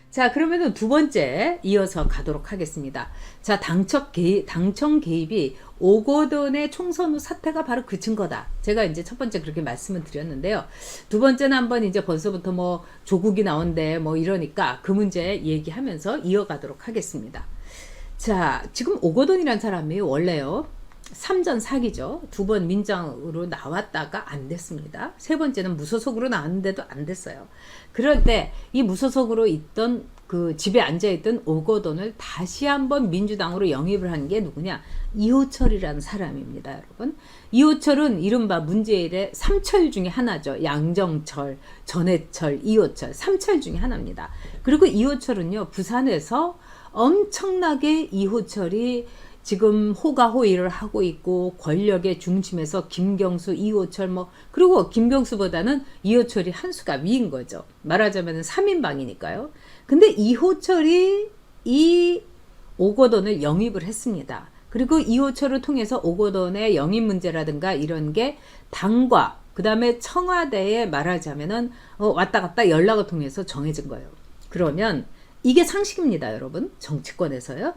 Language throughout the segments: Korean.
자, 그러면은 두 번째 이어서 가도록 하겠습니다. 자, 당청 개입이 오거돈의 총선 후 사태가 바로 그 증거다. 제가 이제 첫 번째 그렇게 말씀을 드렸는데요. 두 번째는 한번 이제 벌써부터 뭐 조국이 나온대 뭐 이러니까 그 문제 얘기하면서 이어가도록 하겠습니다. 자, 지금 오거돈이란 사람이 원래요. 3전 사기죠. 두 번 민정으로 나왔다가 안 됐습니다. 세 번째는 무소속으로 나왔는데도 안 됐어요. 그럴 때 이 무소속으로 있던 그 집에 앉아있던 오거돈을 다시 한번 민주당으로 영입을 한 게 누구냐? 이호철이라는 사람입니다, 여러분. 이호철은 이른바 문재인의 삼철 중에 하나죠. 양정철, 전해철, 이호철, 삼철 중에 하나입니다. 그리고 이호철은요, 부산에서 엄청나게 이호철이 지금 호가호위를 하고 있고 권력의 중심에서 김경수, 이호철 뭐 그리고 김경수보다는 이호철이 한 수가 위인 거죠. 말하자면 3인방이니까요. 근데 이호철이 이 오거돈을 영입을 했습니다. 그리고 이호철을 통해서 오거돈의 영입 문제라든가 이런 게 당과 그 다음에 청와대에 말하자면은 왔다 갔다 연락을 통해서 정해진 거예요. 그러면 이게 상식입니다, 여러분. 정치권에서요.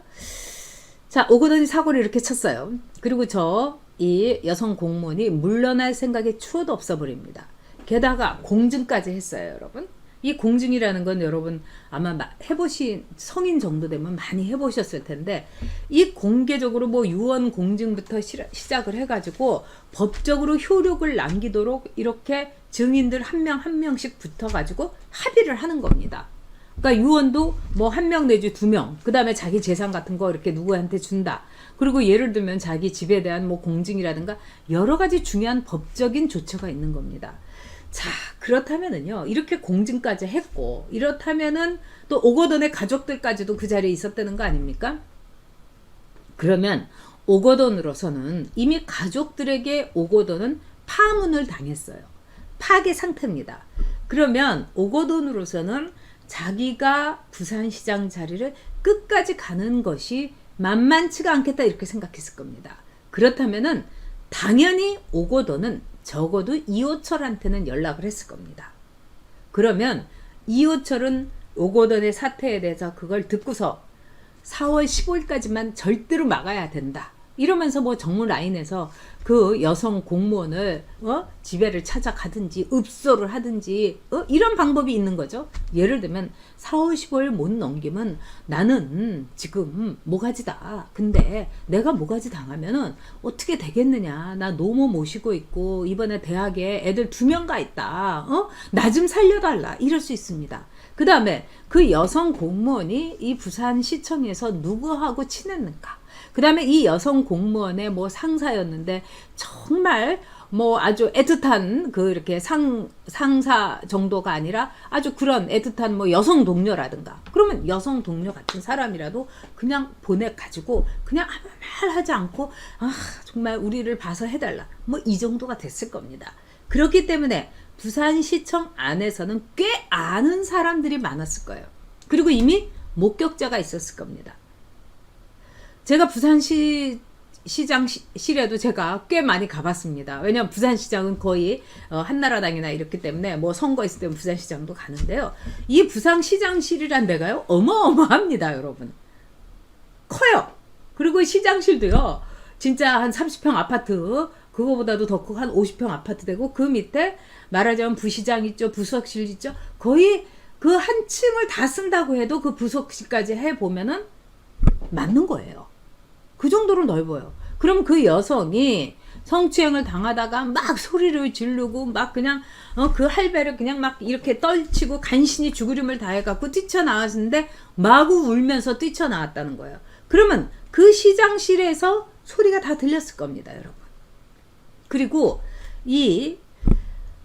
자, 오거돈이 사고를 이렇게 쳤어요. 그리고 이 여성 공무원이 물러날 생각에 추워도 없어 버립니다. 게다가 공증까지 했어요, 여러분. 이 공증이라는 건 여러분 아마 해보신 성인 정도 되면 많이 해보셨을 텐데 이 공개적으로 뭐 유언 공증부터 시작을 해가지고 법적으로 효력을 남기도록 이렇게 증인들 한 명 한 명씩 붙어가지고 합의를 하는 겁니다. 그러니까 유언도 뭐 한 명 내지 두 명, 그 다음에 자기 재산 같은 거 이렇게 누구한테 준다. 그리고 예를 들면 자기 집에 대한 뭐 공증이라든가 여러 가지 중요한 법적인 조처가 있는 겁니다. 자, 그렇다면은요, 이렇게 공증까지 했고, 이렇다면은 또 오거돈의 가족들까지도 그 자리에 있었다는 거 아닙니까? 그러면 오거돈으로서는 이미 가족들에게 오거돈은 파문을 당했어요. 파괴 상태입니다. 그러면 오거돈으로서는 자기가 부산시장 자리를 끝까지 가는 것이 만만치가 않겠다 이렇게 생각했을 겁니다. 그렇다면은 당연히 오거돈은 적어도 이호철한테는 연락을 했을 겁니다. 그러면 이호철은 오거돈의 사태에 대해서 그걸 듣고서 4월 15일까지만 절대로 막아야 된다. 이러면서 뭐 정문 라인에서 그 여성 공무원을 집에를 찾아가든지 읍소를 하든지 이런 방법이 있는 거죠. 예를 들면 4월 15일 못 넘기면 나는 지금 모가지다. 근데 내가 모가지 당하면은 어떻게 되겠느냐. 나 노모 모시고 있고 이번에 대학에 애들 2명 가 있다. 나 좀 살려달라. 이럴 수 있습니다. 그 다음에 그 여성 공무원이 이 부산시청에서 누구하고 친했는가. 그 다음에 이 여성 공무원의 뭐 상사였는데 정말 뭐 아주 애틋한 그 이렇게 상사 정도가 아니라 아주 그런 애틋한 뭐 여성 동료라든가 그러면 여성 동료 같은 사람이라도 그냥 보내가지고 그냥 아무 말 하지 않고 정말 우리를 봐서 해달라 뭐 이 정도가 됐을 겁니다. 그렇기 때문에 부산시청 안에서는 꽤 아는 사람들이 많았을 거예요. 그리고 이미 목격자가 있었을 겁니다. 제가 부산시장실에도 제가 꽤 많이 가봤습니다. 왜냐면 부산시장은 거의 한나라당이나 이렇기 때문에 뭐 선거 있을 때는 부산시장도 가는데요. 이 부산시장실이란 데가요 어마어마합니다, 여러분. 커요. 그리고 시장실도요 진짜 한 30평 아파트 그거보다도 더 크고 한 50평 아파트 되고 그 밑에 말하자면 부시장 있죠, 부석실 있죠. 거의 그 한 층을 다 쓴다고 해도 그 부석실까지 해보면은 맞는 거예요. 그 정도로 넓어요. 그럼 그 여성이 성추행을 당하다가 막 소리를 지르고 막 그냥 그 할배를 그냥 막 이렇게 떨치고 간신히 죽으림을 다해갖고 뛰쳐나왔는데 마구 울면서 뛰쳐나왔다는 거예요. 그러면 그 시장실에서 소리가 다 들렸을 겁니다, 여러분. 그리고 이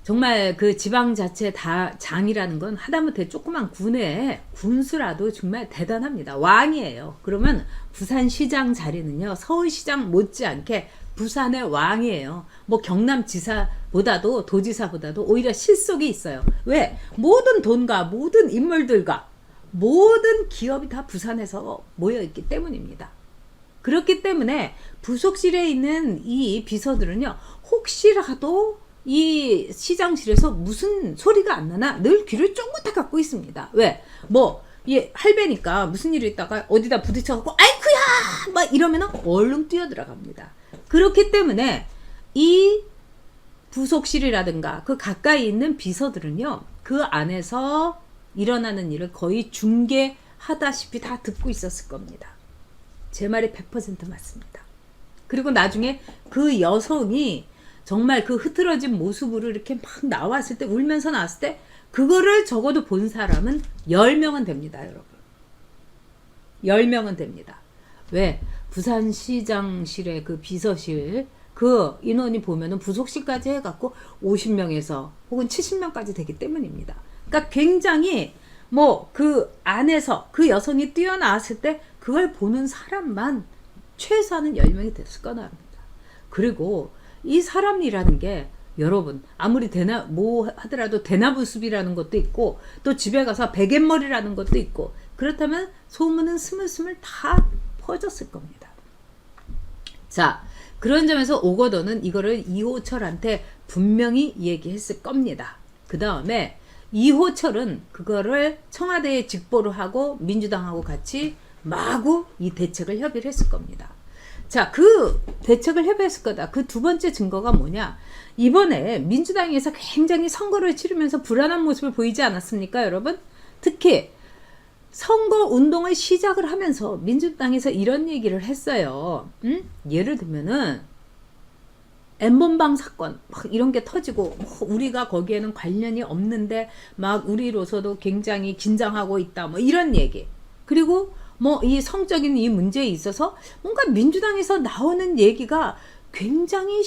정말 그 지방자치 장이라는 건 하다못해 조그만 군의 군수라도 정말 대단합니다. 왕이에요. 그러면 부산시장 자리는요 서울시장 못지않게 부산의 왕이에요. 뭐 경남지사보다도 도지사보다도 오히려 실속이 있어요. 왜? 모든 돈과 모든 인물들과 모든 기업이 다 부산에서 모여있기 때문입니다. 그렇기 때문에 부속실에 있는 이 비서들은요 혹시라도 이 시장실에서 무슨 소리가 안 나나 늘 귀를 쫑긋해 갖고 있습니다. 왜? 뭐 얘 할배니까 무슨 일이 있다가 어디다 부딪혀갖고 아이쿠야 막 이러면은 얼른 뛰어들어갑니다. 그렇기 때문에 이 부속실이라든가 그 가까이 있는 비서들은요, 그 안에서 일어나는 일을 거의 중계하다시피 다 듣고 있었을 겁니다. 제 말이 100% 맞습니다. 그리고 나중에 그 여성이 정말 그 흐트러진 모습으로 이렇게 막 나왔을 때, 울면서 나왔을 때, 그거를 적어도 본 사람은 10명은 됩니다, 여러분. 10명은 됩니다. 왜? 부산시장실의 그 비서실, 그 인원이 보면은 부속실까지 해갖고 50명에서 혹은 70명까지 되기 때문입니다. 그러니까 굉장히 뭐 그 안에서 그 여성이 뛰어나왔을 때 그걸 보는 사람만 최소한은 10명이 됐을 거나 합니다. 그리고 이 사람이라는 게 여러분 아무리 뭐 하더라도 대나무숲이라는 것도 있고 또 집에 가서 베갯머리라는 것도 있고 그렇다면 소문은 스물스물 다 퍼졌을 겁니다. 자, 그런 점에서 오거돈은 이거를 이호철한테 분명히 얘기했을 겁니다. 그 다음에 이호철은 그거를 청와대에 직보를 하고 민주당하고 같이 마구 이 대책을 협의를 했을 겁니다. 자, 그 대책을 협의했을 거다. 그 두 번째 증거가 뭐냐? 이번에 민주당에서 굉장히 선거를 치르면서 불안한 모습을 보이지 않았습니까, 여러분? 특히 선거 운동을 시작을 하면서 민주당에서 이런 얘기를 했어요. 예를 들면은 N번방 사건 막 이런 게 터지고 우리가 거기에는 관련이 없는데 막 우리로서도 굉장히 긴장하고 있다 뭐 이런 얘기. 그리고 뭐 이 성적인 이 문제에 있어서 뭔가 민주당에서 나오는 얘기가 굉장히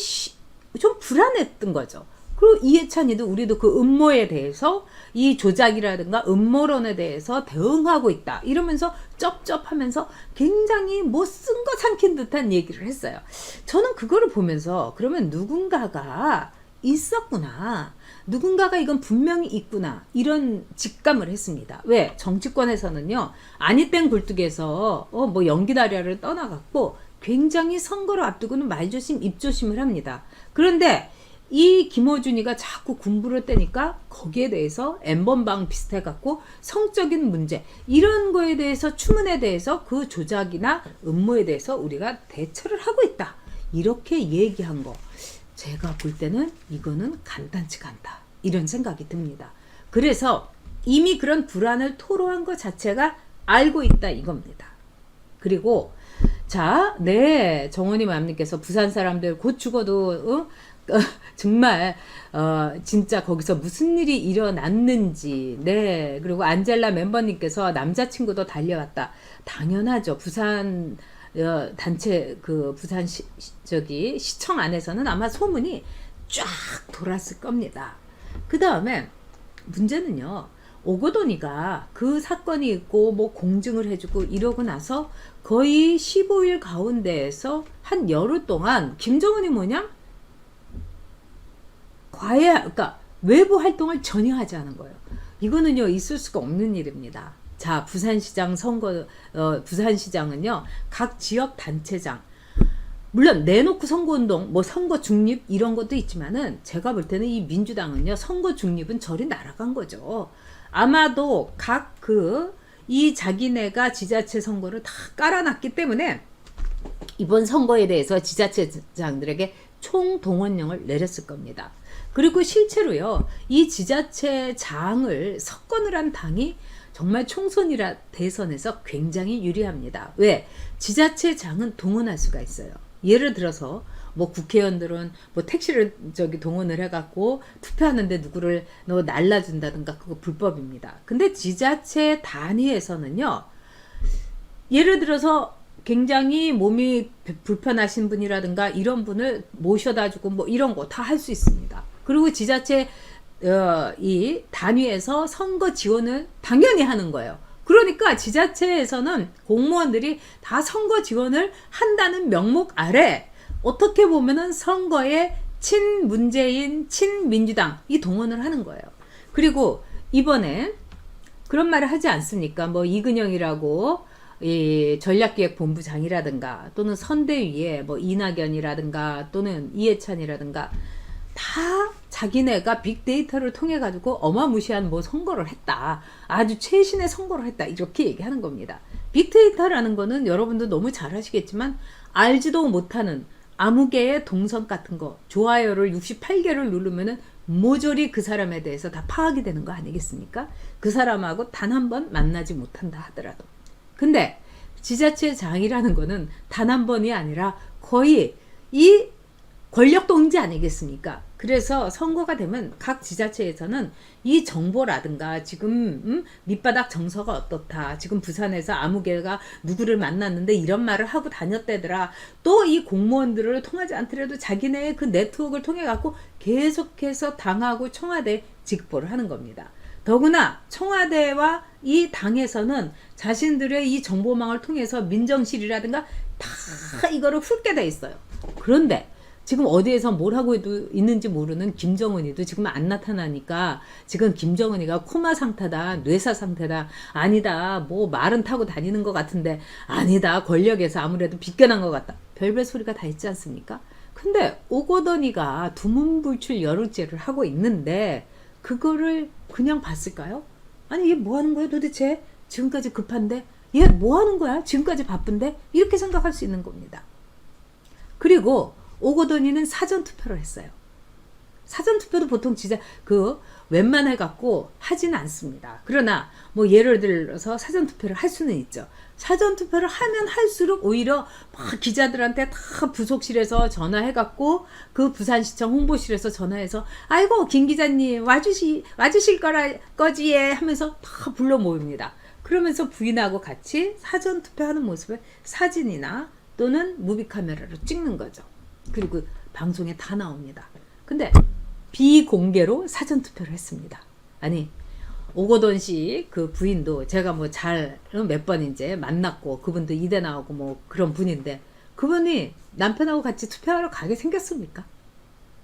좀 불안했던 거죠. 그리고 이해찬이도 우리도 그 음모에 대해서 이 조작이라든가 음모론에 대해서 대응하고 있다 이러면서 쩝쩝하면서 굉장히 뭐 쓴 거 삼킨 듯한 얘기를 했어요. 저는 그거를 보면서 그러면 누군가가 있었구나, 누군가가 이건 분명히 있구나 이런 직감을 했습니다. 왜? 정치권에서는요 아니 땡 굴뚝에서 뭐 연기다리아를 떠나갔고 굉장히 선거를 앞두고는 말조심 입조심을 합니다. 그런데 이 김어준이가 자꾸 군부를 떼니까 거기에 대해서 N번방 비슷해갖고 성적인 문제 이런 거에 대해서 추문에 대해서 그 조작이나 음모에 대해서 우리가 대처를 하고 있다 이렇게 얘기한 거 제가 볼 때는 이거는 간단치가 않다 이런 생각이 듭니다. 그래서 이미 그런 불안을 토로한 것 자체가 알고 있다 이겁니다. 그리고 자, 네 정원이 맘님께서 부산 사람들 곧 죽어도 정말 진짜 거기서 무슨 일이 일어났는지 네 그리고 안젤라 멤버님께서 남자친구도 달려왔다. 당연하죠. 부산 단체 그 부산 저기 시청 안에서는 아마 소문이 쫙 돌았을 겁니다. 그 다음에 문제는요 오거돈이가 그 사건이 있고 뭐 공증을 해주고 이러고 나서 거의 15일 가운데에서 한 열흘 동안 김정은이 뭐냐 그러니까 외부 활동을 전혀 하지 않은 거예요. 이거는요 있을 수가 없는 일입니다. 자, 부산시장 선거 부산시장은요 각 지역 단체장 물론 내놓고 선거운동 뭐 선거 중립 이런 것도 있지만은 제가 볼 때는 이 민주당은요 선거 중립은 저리 날아간 거죠. 아마도 각 이 자기네가 지자체 선거를 다 깔아놨기 때문에 이번 선거에 대해서 지자체장들에게 총동원령을 내렸을 겁니다. 그리고 실제로요 이 지자체장을 석권을 한 당이 정말 총선이라 대선에서 굉장히 유리합니다. 왜? 지자체장은 동원할 수가 있어요. 예를 들어서 뭐 국회의원들은 뭐 택시를 동원을 해갖고 투표하는데 누구를 날라준다든가 그거 불법입니다. 근데 지자체 단위에서는요 예를 들어서 굉장히 몸이 불편하신 분이라든가 이런 분을 모셔다주고 뭐 이런 거 다 할 수 있습니다. 그리고 지자체 이 단위에서 선거 지원을 당연히 하는 거예요. 그러니까 지자체에서는 공무원들이 다 선거 지원을 한다는 명목 아래 어떻게 보면은 선거에 친문재인, 친민주당 이 동원을 하는 거예요. 그리고 이번에 그런 말을 하지 않습니까? 뭐 이근영이라고 이 전략기획본부장이라든가 또는 선대위에 뭐 이낙연이라든가 또는 이해찬이라든가 다 자기네가 빅데이터를 통해 가지고 어마무시한 뭐 선거를 했다. 아주 최신의 선거를 했다. 이렇게 얘기하는 겁니다. 빅데이터라는 거는 여러분도 너무 잘 아시겠지만 알지도 못하는 아무 개의 동선 같은 거, 좋아요를 68개를 누르면은 모조리 그 사람에 대해서 다 파악이 되는 거 아니겠습니까? 그 사람하고 단 한 번 만나지 못한다 하더라도. 근데 지자체장이라는 거는 단 한 번이 아니라 거의 이 권력 동지 아니겠습니까? 그래서 선거가 되면 각 지자체에서는 이 정보라든가 지금 밑바닥 정서가 어떻다. 지금 부산에서 아무개가 누구를 만났는데 이런 말을 하고 다녔대더라. 또 이 공무원들을 통하지 않더라도 자기네의 그 네트워크를 통해 갖고 계속해서 당하고 청와대에 직보를 하는 겁니다. 더구나 청와대와 이 당에서는 자신들의 이 정보망을 통해서 민정실이라든가 다 이거를 훑게 돼 있어요. 그런데 지금 어디에서 뭘 하고 있는지 모르는 김정은이도 지금 안 나타나니까 지금 김정은이가 코마 상태다, 뇌사 상태다, 아니다, 뭐 말은 타고 다니는 것 같은데 아니다, 권력에서 아무래도 빗겨난 것 같다. 별별 소리가 다 있지 않습니까? 근데 오거돈이가 두문불출 여론제를 하고 있는데 그거를 그냥 봤을까요? 아니 얘 뭐 하는 거야 도대체? 지금까지 급한데? 얘 뭐 하는 거야? 지금까지 바쁜데? 이렇게 생각할 수 있는 겁니다. 그리고 오거돈이는 사전투표를 했어요. 사전투표도 보통 진짜 웬만해 갖고 하지는 않습니다. 그러나 뭐 예를 들어서 사전투표를 할 수는 있죠. 사전투표를 하면 할수록 오히려 막 기자들한테 다 부속실에서 전화해 갖고 그 부산시청 홍보실에서 전화해서 아이고 김 기자님 와주실 거지에 하면서 다 불러 모입니다. 그러면서 부인하고 같이 사전투표하는 모습을 사진이나 또는 무비카메라로 찍는 거죠. 그리고 방송에 다 나옵니다. 근데 비공개로 사전투표를 했습니다. 아니 오거돈 씨 그 부인도 제가 뭐 잘 몇 번 이제 만났고 그분도 이대 나오고 뭐 그런 분인데 그분이 남편하고 같이 투표하러 가게 생겼습니까?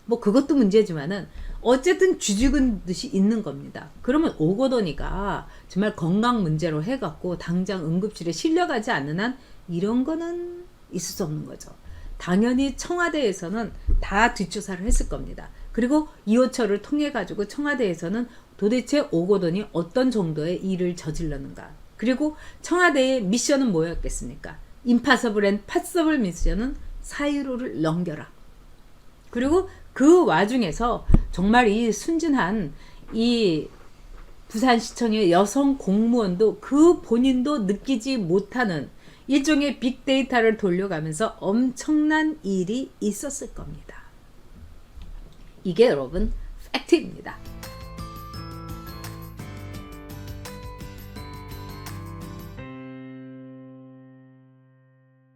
뭐 그것도 문제지만은 어쨌든 쥐죽은 듯이 있는 겁니다. 그러면 오거돈이가 정말 건강 문제로 해갖고 당장 응급실에 실려가지 않는 한 이런 거는 있을 수 없는 거죠. 당연히 청와대에서는 다 뒷조사를 했을 겁니다. 그리고 이호철을 통해 가지고 청와대에서는 도대체 오거돈이 어떤 정도의 일을 저질렀는가. 그리고 청와대의 미션은 뭐였겠습니까? 임파서블 앤 파서블 미션은 사이로를 넘겨라. 그리고 그 와중에서 정말 이 순진한 이 부산시청의 여성 공무원도 그 본인도 느끼지 못하는 일종의 빅데이터를 돌려가면서 엄청난 일이 있었을 겁니다. 이게 여러분 팩트입니다.